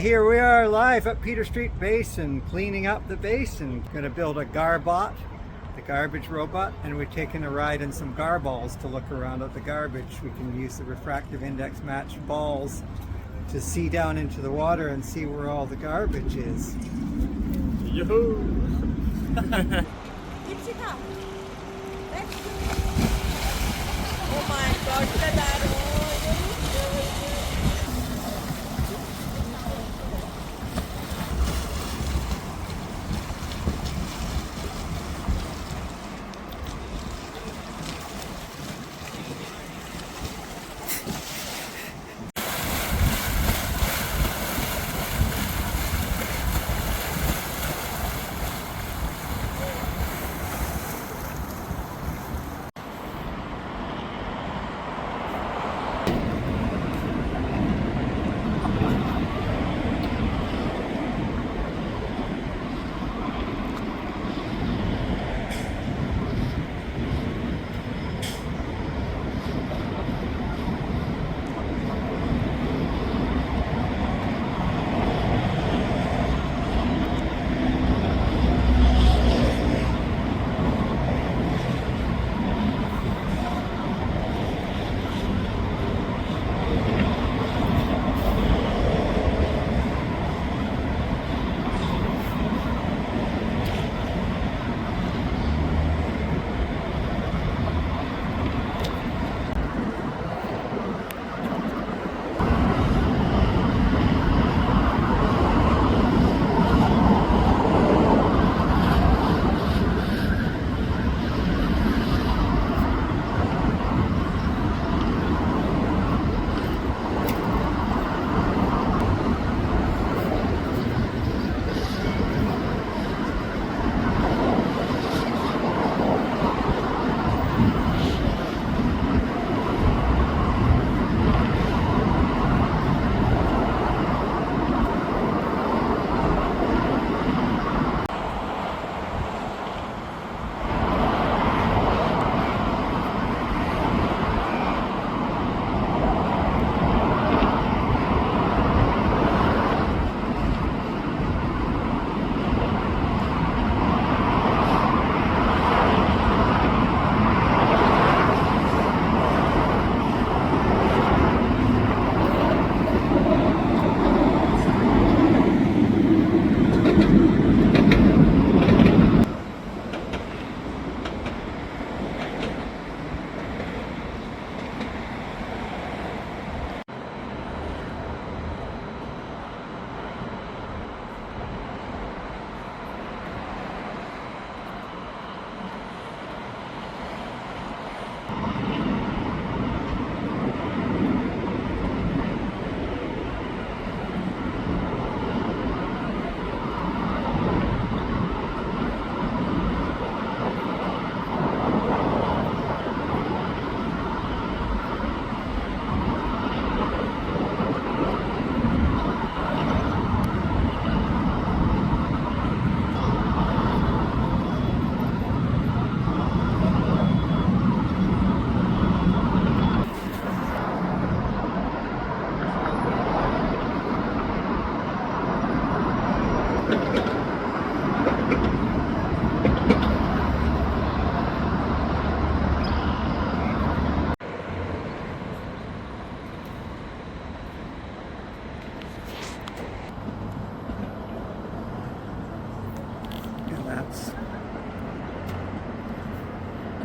Here we are live at Street Basin, cleaning up the basin. Going to build a garbot, the garbage robot, and we're taking a ride in some garballs to look around at the garbage. We can use the refractive index match balls to see down into the water and see where all the garbage is. Yoo-hoo! Oh my God, Kalaro!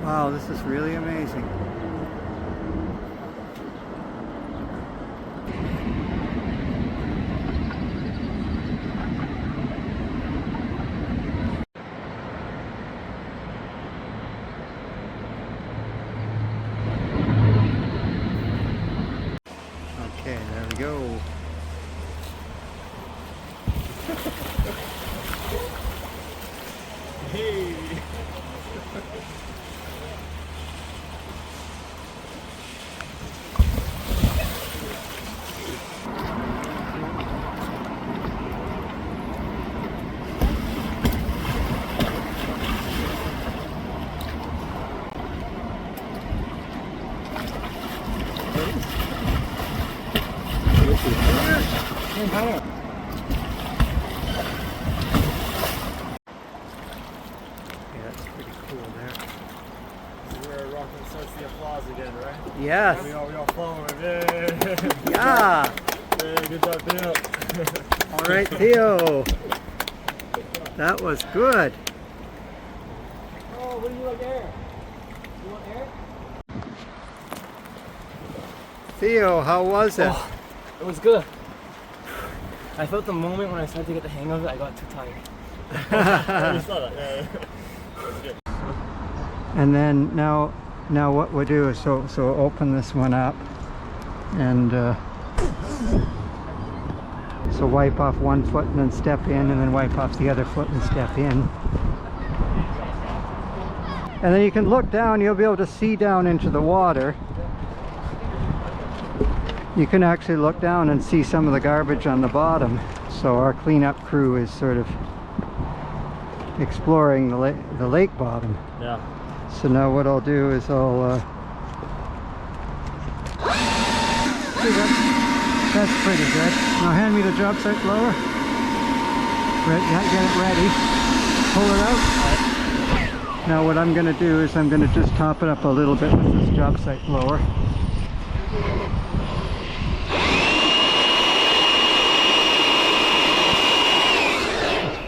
Wow, this is really amazing. Okay, there we go. Hey! Hey, starts the applause again, right? Yes. We all following. Yay! Yeah. Hey, good job, Theo. All right, Theo. That was good. Oh, what do you like air? You want air? Theo, how was it? Oh, it was good. I felt the moment when I started to get the hang of it, I got too tired. I saw that. Yeah. And then now what we'll do is so open this one up and so wipe off one foot and then step in, and then wipe off the other foot and step in. And then you can look down, you'll be able to see down into the water. You can actually look down and see some of the garbage on the bottom. So our cleanup crew is sort of exploring the lake bottom. Yeah. So now what I'll do is I'll that's pretty good. Now hand me the job site blower. Get it ready. Pull it out. Now what I'm going to do is I'm going to just top it up a little bit with this job site blower.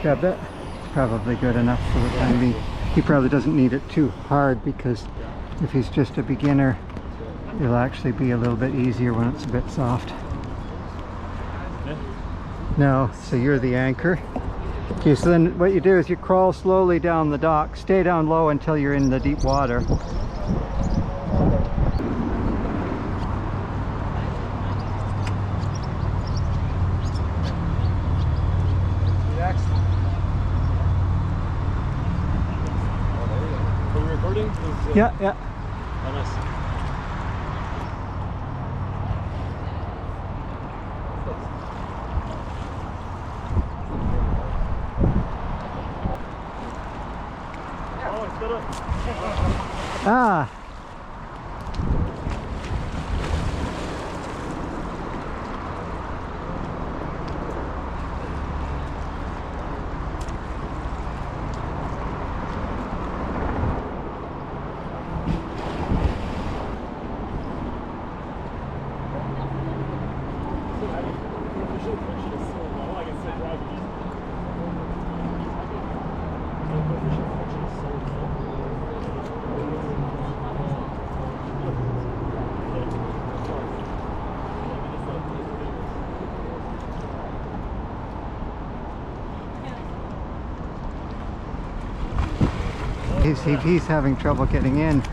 Grab that. It's probably good enough for the time being. He probably doesn't need it too hard, because if he's just a beginner, it'll actually be a little bit easier when it's a bit soft. Now, so you're the anchor. Okay, so then what you do is you crawl slowly down the dock, stay down low until you're in the deep water. Are we recording? Yeah, yeah. Oh, nice. Oh, it's good up. Ah. If he's having trouble getting in,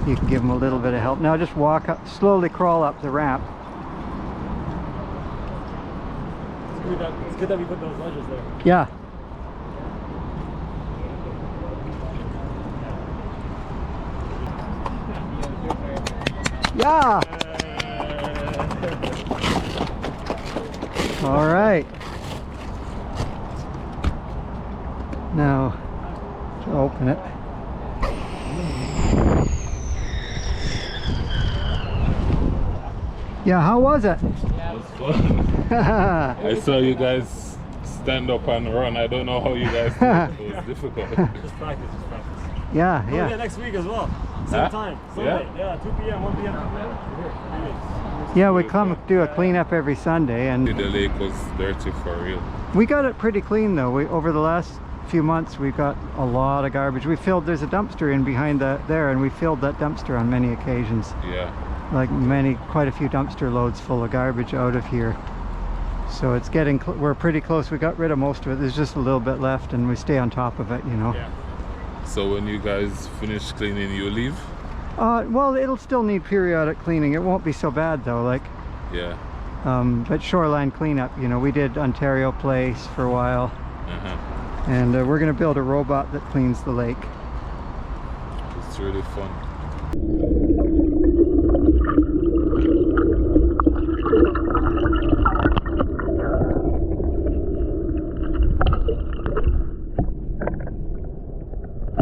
you can give him a little bit of help. Now just walk up, slowly crawl up the ramp. It's good that we put those ledges there. Yeah. Yeah. All right. Now to open it. Yeah, how was it? It was fun. I saw you guys stand up and run. I don't know how you guys did it. It was difficult. Just practice, just practice. Yeah, We'll yeah. get next week as well. Same time. Sunday. Yeah, 2 p.m., 1 p.m. Yeah, we come do a cleanup every Sunday, and The lake was dirty for real. we got it pretty clean though. Over the last few months we got a lot of garbage. There's a dumpster in behind there, and we filled that dumpster on many occasions. Yeah. Like quite a few dumpster loads full of garbage out of here. So it's getting, we're pretty close. We got rid of most of it. There's just a little bit left, and we stay on top of it, you know. Yeah. So when you guys finish cleaning, you leave? Well, it'll still need periodic cleaning. It won't be so bad though, like. Yeah. But shoreline cleanup, you know, we did Ontario Place for a while. And we're going to build a robot that cleans the lake. It's really fun.